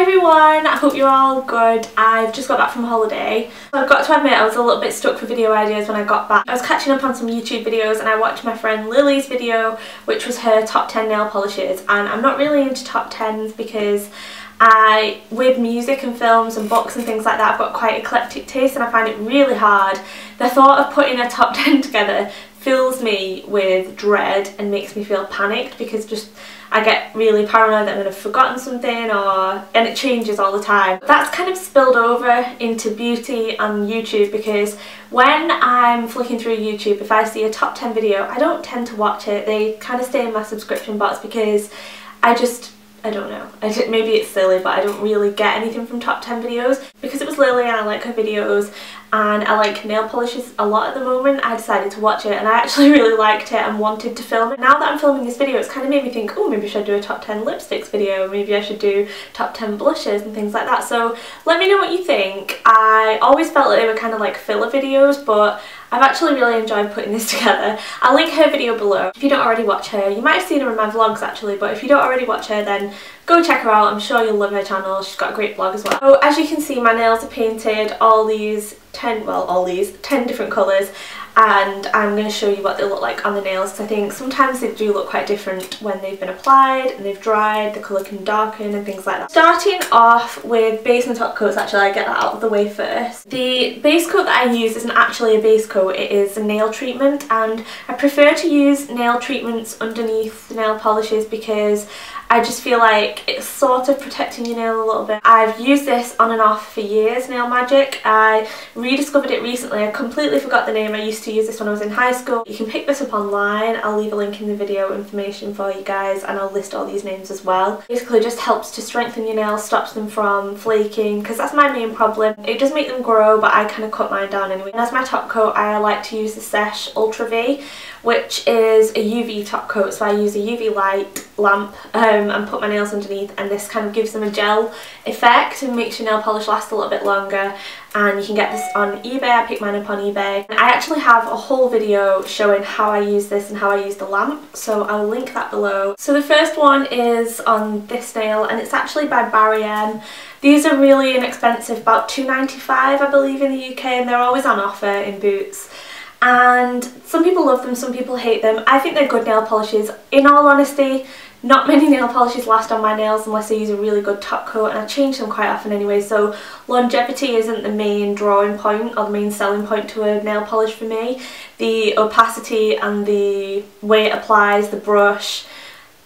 Hi everyone, I hope you're all good. I've just got back from holiday. I've got to admit I was a little bit stuck for video ideas when I got back. I was catching up on some YouTube videos and I watched my friend Lily's video, which was her top 10 nail polishes, and I'm not really into top 10s because with music and films and books and things like that, I've got quite eclectic taste and I find it really hard. The thought of putting a top 10 together fills me with dread and makes me feel panicked because I get really paranoid that I'm going to have forgotten something, and it changes all the time. That's kind of spilled over into beauty on YouTube because when I'm flicking through YouTube, if I see a top 10 video, I don't tend to watch it. They kind of stay in my subscription box because I don't know. Maybe it's silly, but I don't really get anything from top 10 videos. Because it was Lily and I like her videos and I like nail polishes a lot at the moment, I decided to watch it and I actually really liked it and wanted to film it. Now that I'm filming this video, it's kind of made me think, oh, maybe I should do a top 10 lipsticks video, maybe I should do top 10 blushes and things like that. So let me know what you think. I always felt like they were kind of like filler videos, but I've actually really enjoyed putting this together. I'll link her video below if you don't already watch her. You might have seen her in my vlogs actually, but if you don't already watch her then go check her out. I'm sure you'll love her channel. She's got a great blog as well. So as you can see, my nails are painted all these 10 different colours, and I'm going to show you what they look like on the nails because I think sometimes they do look quite different when they've been applied and they've dried, the colour can darken and things like that. Starting off with base and top coats, actually I get that out of the way first. The base coat that I use isn't actually a base coat, it is a nail treatment, and I prefer to use nail treatments underneath the nail polishes because I just feel like it's sort of protecting your nail a little bit. I've used this on and off for years, Nail Magic. I rediscovered it recently. I completely forgot the name. I used to use this when I was in high school. You can pick this up online. I'll leave a link in the video information for you guys and I'll list all these names as well. Basically it just helps to strengthen your nails, stops them from flaking because that's my main problem. It does make them grow, but I kind of cut mine down anyway. And as my top coat, I like to use the Seche Ultra V, which is a UV top coat, so I use a UV light lamp and put my nails underneath, and this kind of gives them a gel effect and makes your nail polish last a little bit longer. And you can get this on eBay. I picked mine up on eBay. And I actually have a whole video showing how I use this and how I use the lamp, so I'll link that below. So the first one is on this nail and it's actually by Barracuda. These are really inexpensive, about £2.95 I believe in the UK, and they're always on offer in Boots. And some people love them, some people hate them. I think they're good nail polishes. In all honesty, not many nail polishes last on my nails unless I use a really good top coat, and I change them quite often anyway, so longevity isn't the main drawing point or the main selling point to a nail polish for me. The opacity and the way it applies, the brush,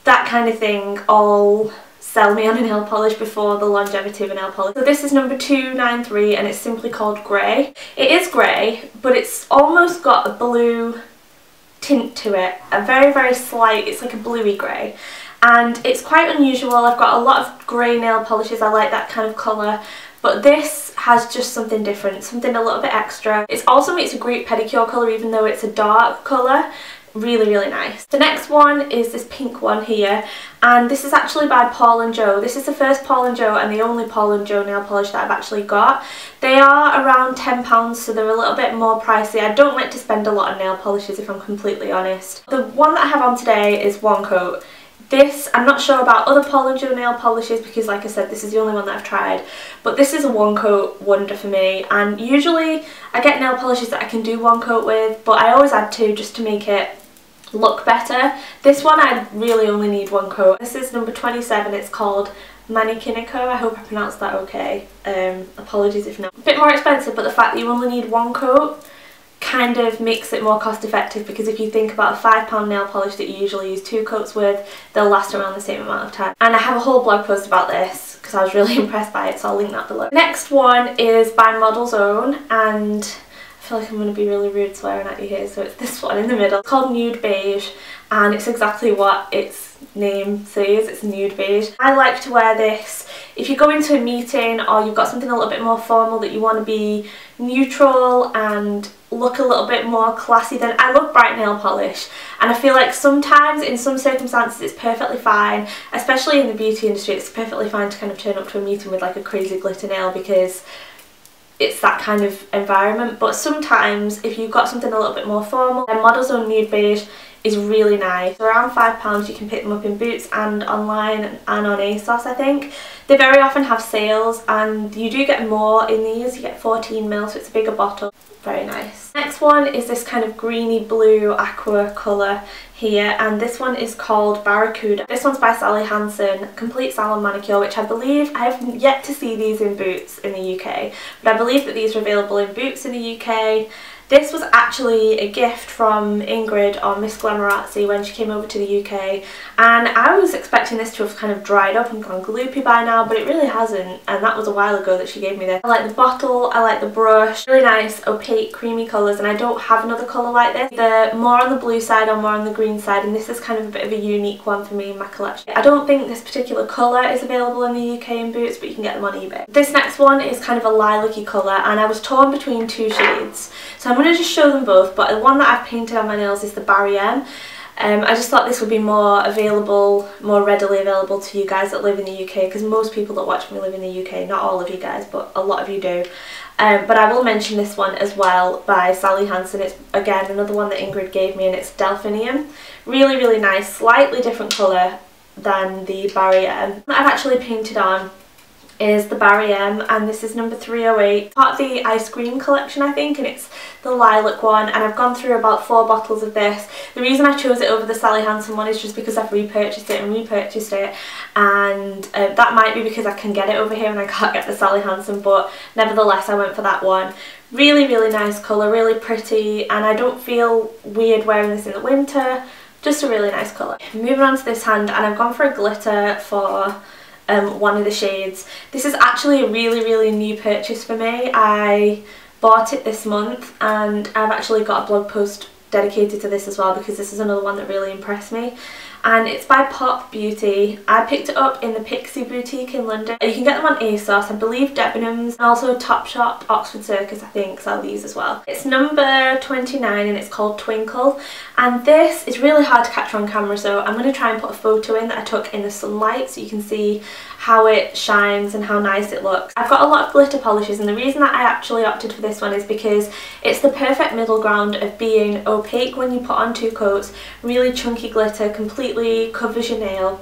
that kind of thing all sell me on a nail polish before the longevity of a nail polish. So this is number 293 and it's simply called Grey. It is grey, but it's almost got a blue tint to it, a very, very slight, it's like a bluey grey. And it's quite unusual. I've got a lot of grey nail polishes, I like that kind of colour, but this has just something different, something a little bit extra. It also makes a great pedicure colour even though it's a dark colour. Really, really nice. The next one is this pink one here, and this is actually by Paul & Joe. This is the first Paul & Joe and the only Paul & Joe nail polish that I've actually got. They are around £10, so they're a little bit more pricey. I don't like to spend a lot on nail polishes if I'm completely honest. The one that I have on today is One Coat. This, I'm not sure about other Paul & Joe nail polishes because like I said, this is the only one that I've tried, but this is a one coat wonder for me, and usually I get nail polishes that I can do one coat with, but I always add two just to make it look better. This one I really only need one coat. This is number 27, it's called Manekineko. I hope I pronounced that okay. Apologies if not. A bit more expensive, but the fact that you only need one coat kind of makes it more cost effective because if you think about a £5 nail polish that you usually use two coats with, they'll last around the same amount of time. And I have a whole blog post about this because I was really impressed by it, so I'll link that below. Next one is by Model's Own, and I feel like I'm going to be really rude swearing at you here, so it's this one in the middle. It's called Nude Beige and it's exactly what its name says, it's nude beige. I like to wear this if you go into a meeting or you've got something a little bit more formal that you want to be neutral and look a little bit more classy. Then I love bright nail polish, and I feel like sometimes in some circumstances it's perfectly fine, especially in the beauty industry, it's perfectly fine to kind of turn up to a meeting with like a crazy glitter nail because it's that kind of environment. But sometimes if you've got something a little bit more formal, then Model's Own Nude Beige is really nice. They're around £5. You can pick them up in Boots and online and on ASOS, I think. They very often have sales and you do get more in these. You get 14ml, so it's a bigger bottle. Very nice. Next one is this kind of greeny blue aqua colour here, and this one is called Barracuda. This one's by Sally Hansen, complete salon manicure, which I believe, I have yet to see these in Boots in the UK, but I believe that these are available in Boots in the UK. This was actually a gift from Ingrid or Miss Glamorazzi when she came over to the UK, and I was expecting this to have kind of dried up and gone gloopy by now, but it really hasn't, and that was a while ago that she gave me this. I like the bottle, I like the brush, really nice opaque creamy colours, and I don't have another colour like this. They're more on the blue side or more on the green side, and this is kind of a bit of a unique one for me in my collection. I don't think this particular colour is available in the UK in Boots, but you can get them on eBay. This next one is kind of a lilac-y colour, and I was torn between two shades. So I'm going to just show them both, but the one that I've painted on my nails is the Barry M. I just thought this would be more readily available to you guys that live in the UK, because most people that watch me live in the UK, not all of you guys, but a lot of you do. But I will mention this one as well by Sally Hansen. It's again another one that Ingrid gave me, and it's Delphinium. Really, really nice, slightly different colour than the Barry M. That I've actually painted on is the Barry M, and this is number 308. Part of the ice cream collection, I think, and it's the lilac one, and I've gone through about 4 bottles of this. The reason I chose it over the Sally Hansen one is just because I've repurchased it, and that might be because I can get it over here and I can't get the Sally Hansen, but nevertheless I went for that one. Really, really nice colour, really pretty, and I don't feel weird wearing this in the winter. Just a really nice colour. Moving on to this hand, and I've gone for a glitter for one of the shades. This is actually a really, really new purchase for me. I bought it this month, and I've actually got a blog post dedicated to this as well, because this is another one that really impressed me, and it's by Pop Beauty. I picked it up in the Pixie boutique in London. You can get them on ASOS. I believe Debenhams and also Topshop, Oxford Circus I think sell these as well. It's number 29 and it's called Twinkle, and this is really hard to capture on camera, so I'm going to try and put a photo in that I took in the sunlight so you can see how it shines and how nice it looks. I've got a lot of glitter polishes, and the reason that I actually opted for this one is because it's the perfect middle ground of being opaque when you put on 2 coats, really chunky glitter, completely covers your nail,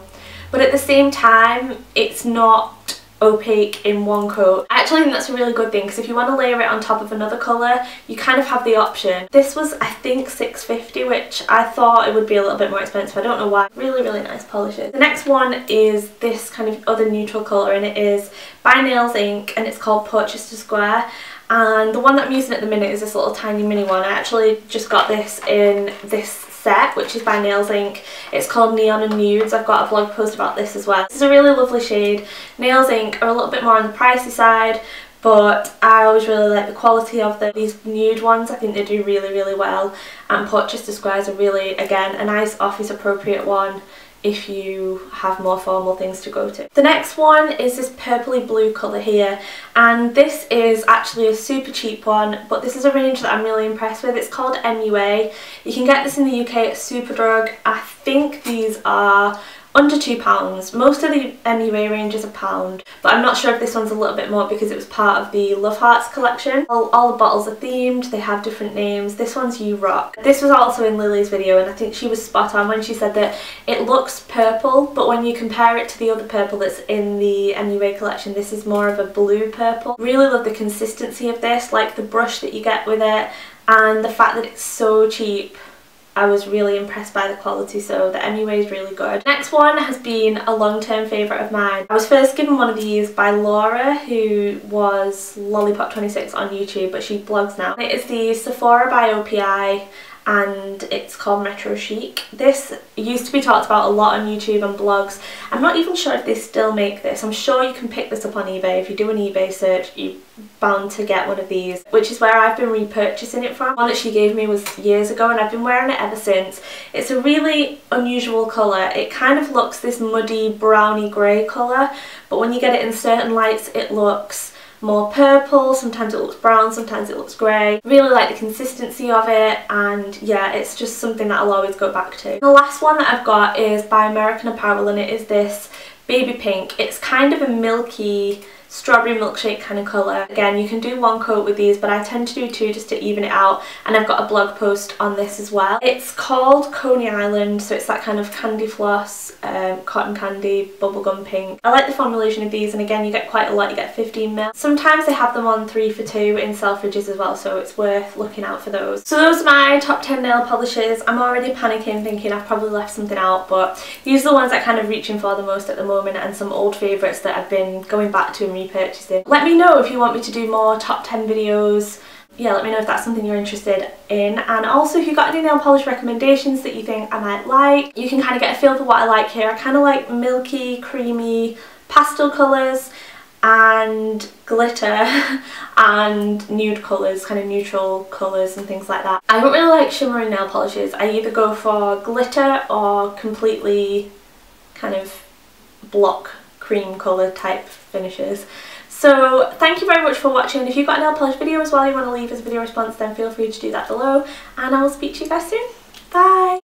but at the same time it's not opaque in one coat. I actually think that's a really good thing, because if you want to layer it on top of another colour, you kind of have the option. This was I think £6.50, which I thought it would be a little bit more expensive. I don't know why. Really, really nice polishes. The next one is this kind of other neutral colour, and it is by Nails Inc, and it's called Porchester Square. And the one that I'm using at the minute is this little tiny mini one. I actually just got this in this set, which is by Nails Inc. It's called Neon and Nudes. I've got a blog post about this as well. This is a really lovely shade. Nails Inc are a little bit more on the pricey side, but I always really like the quality of these nude ones. I think they do really, really well, and Porchester Square is a really, again, a nice office appropriate one if you have more formal things to go to. The next one is this purpley blue colour here, and this is actually a super cheap one, but this is a range that I'm really impressed with. It's called MUA. You can get this in the UK at Superdrug. I think these are under £2. Most of the MUA range is £1, but I'm not sure if this one's a little bit more because it was part of the Love Hearts collection. All the bottles are themed, they have different names. This one's You Rock. This was also in Lily's video, and I think she was spot on when she said that it looks purple, but when you compare it to the other purple that's in the MUA collection, this is more of a blue purple. Really love the consistency of this, like the brush that you get with it, and the fact that it's so cheap. I was really impressed by the quality, so the MUA is really good. Next one has been a long-term favourite of mine. I was first given one of these by Laura, who was Lollipop26 on YouTube, but she blogs now. It is the Sephora by OPI, and it's called Metro Chic. This used to be talked about a lot on YouTube and blogs. I'm not even sure if they still make this. I'm sure you can pick this up on eBay. If you do an eBay search, you're bound to get one of these, which is where I've been repurchasing it from. One that she gave me was years ago, and I've been wearing it ever since. It's a really unusual colour. It kind of looks this muddy browny grey colour, but when you get it in certain lights it looks more purple, sometimes it looks brown, sometimes it looks grey. Really like the consistency of it, and yeah, it's just something that I'll always go back to. The last one that I've got is by American Apparel, and it is this baby pink. It's kind of a milky strawberry milkshake kind of colour. Again, you can do one coat with these, but I tend to do two just to even it out, and I've got a blog post on this as well. It's called Coney Island, so it's that kind of candy floss, cotton candy, bubblegum pink. I like the formulation of these, and again, you get quite a lot. You get 15ml. Sometimes they have them on 3 for 2 in Selfridges as well, so it's worth looking out for those. So those are my top 10 nail polishes. I'm already panicking, thinking I've probably left something out, but these are the ones I'm kind of reaching for the most at the moment, and some old favourites that I've been going back to and repurchasing. Let me know if you want me to do more top 10 videos. Yeah, let me know if that's something you're interested in, and also if you've got any nail polish recommendations that you think I might like. You can kind of get a feel for what I like here. I kind of like milky, creamy pastel colours and glitter and nude colours, kind of neutral colours and things like that. I don't really like shimmering nail polishes. I either go for glitter or completely kind of block cream colour type finishes. So thank you very much for watching. If you've got a nail polish video as well you want to leave as a video response, then feel free to do that below, and I will speak to you guys soon. Bye!